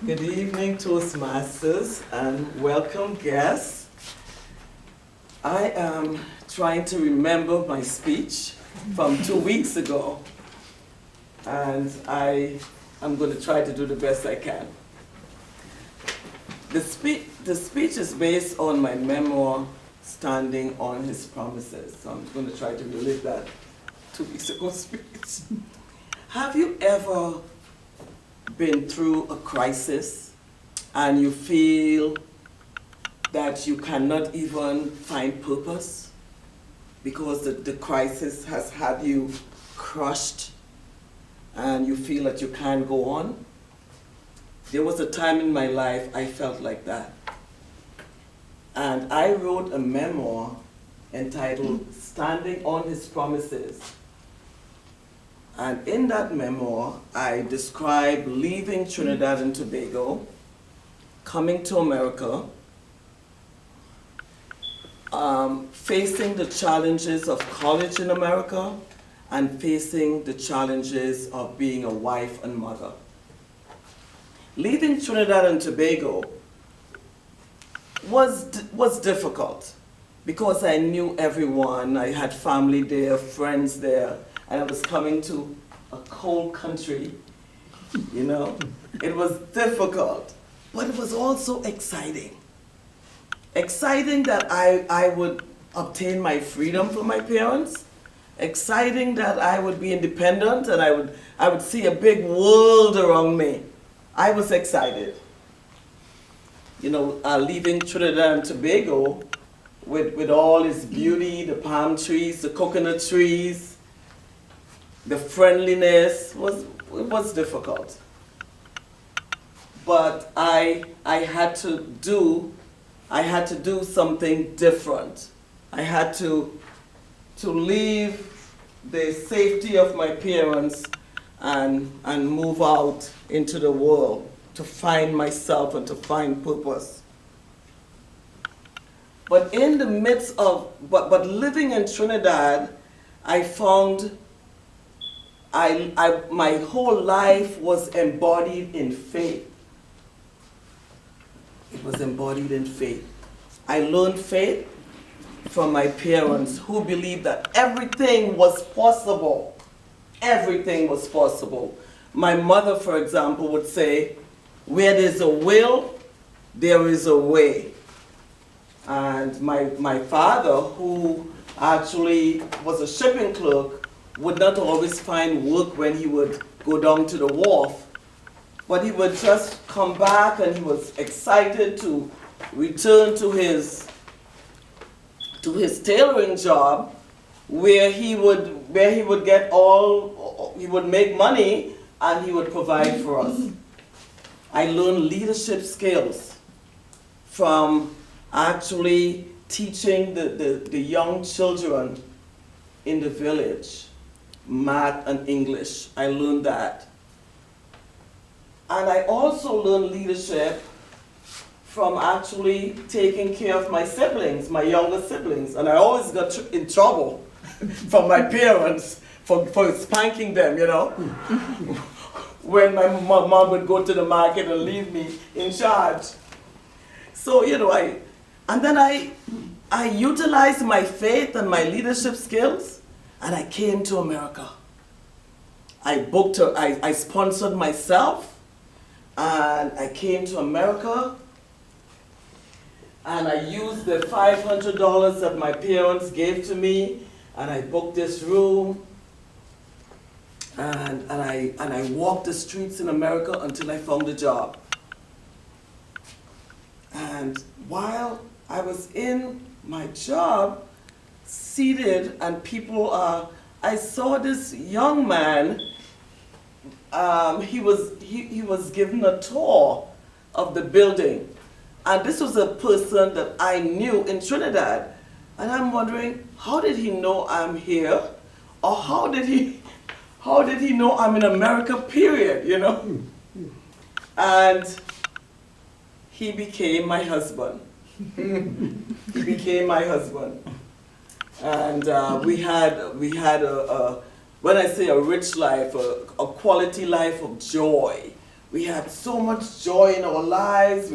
Good evening, Toastmasters, and welcome guests. I am trying to remember my speech from 2 weeks ago, and I am going to try to do the best I can. The speech is based on my memoir, Standing on His Promises. So I'm going to try to relive that 2 weeks ago speech. Have you ever been through a crisis and you feel that you cannot even find purpose because the crisis has had you crushed and you feel that you can't go on? There was a time in my life I felt like that. And I wrote a memoir entitled Standing on His Promises. And in that memoir, I describe leaving Trinidad and Tobago, coming to America, facing the challenges of college in America, and facing the challenges of being a wife and mother. Leaving Trinidad and Tobago was difficult because I knew everyone. I had family there, friends there, and I was coming to a cold country, you know. It was difficult, but it was also exciting. Exciting that I would obtain my freedom from my parents. Exciting that I would be independent and I would see a big world around me. I was excited. You know, leaving Trinidad and Tobago with all its beauty, the palm trees, the coconut trees, the friendliness, it was difficult. But I had to do something different. I had to leave the safety of my parents and move out into the world to find myself and to find purpose. But in the midst of, but living in Trinidad, I found my whole life was embodied in faith. It was embodied in faith. I learned faith from my parents who believed that everything was possible. Everything was possible. My mother, for example, would say, where there's a will, there is a way. And my father, who actually was a shipping clerk, would not always find work when he would go down to the wharf. But he would just come back and he was excited to return to his tailoring job where he would get he would make money and he would provide for us. I learned leadership skills from actually teaching the young children in the village math and English. I learned that. And I also learned leadership from actually taking care of my siblings, my younger siblings. And I always got in trouble from my parents for spanking them, you know. When my mom would go to the market and leave me in charge. So, you know, I utilized my faith and my leadership skills, and I came to America. I sponsored myself, and I came to America, and I used the $500 that my parents gave to me, and I booked this room, and I walked the streets in America until I found a job. And while I was in my job, seated, and I saw this young man. He was given a tour of the building, and this was a person that I knew in Trinidad. And I'm wondering, how did he know I'm here, or how did he know I'm in America? Period, you know. And he became my husband. He became my husband. And we had a when I say a rich life, a quality life of joy. We had so much joy in our lives.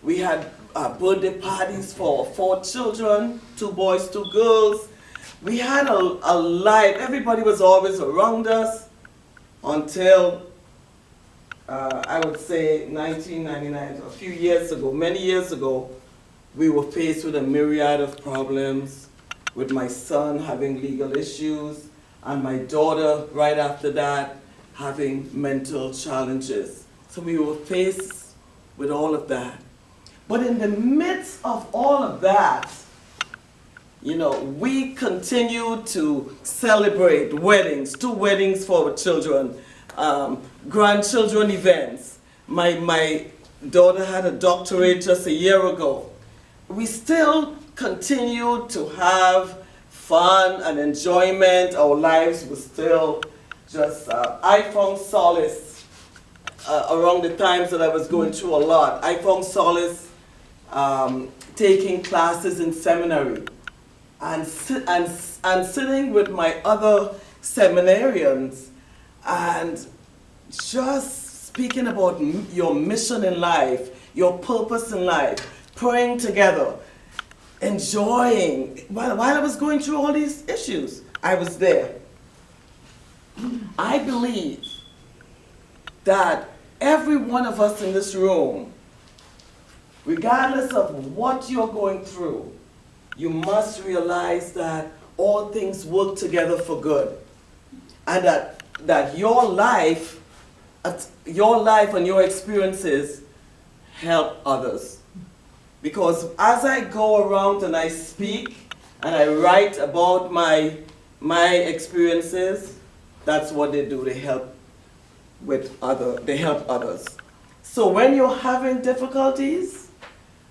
We had birthday parties for 4 children, 2 boys, 2 girls. We had a life. Everybody was always around us until, I would say, 1999, a few years ago, many years ago, we were faced with a myriad of problems, with my son having legal issues, and my daughter, right after that, having mental challenges. So we were faced with all of that. But in the midst of all of that, you know, we continue to celebrate weddings, 2 weddings for our children, grandchildren events. My daughter had a doctorate just a year ago. We still continue to have fun and enjoyment. Our lives were still just, I found solace around the times that I was going through a lot. I found solace taking classes in seminary and sitting with my other seminarians and just speaking about your mission in life, your purpose in life, praying together, enjoying. While I was going through all these issues, I was there. I believe that every one of us in this room, regardless of what you're going through, you must realize that all things work together for good. And that your life and your experiences help others. Because as I go around and I speak and I write about my experiences, that's what they do. They help others. So when you're having difficulties,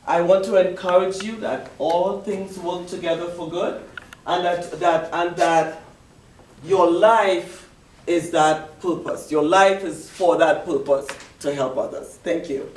I want to encourage you that all things work together for good, and that your life is that purpose. Your life is for that purpose, to help others. Thank you.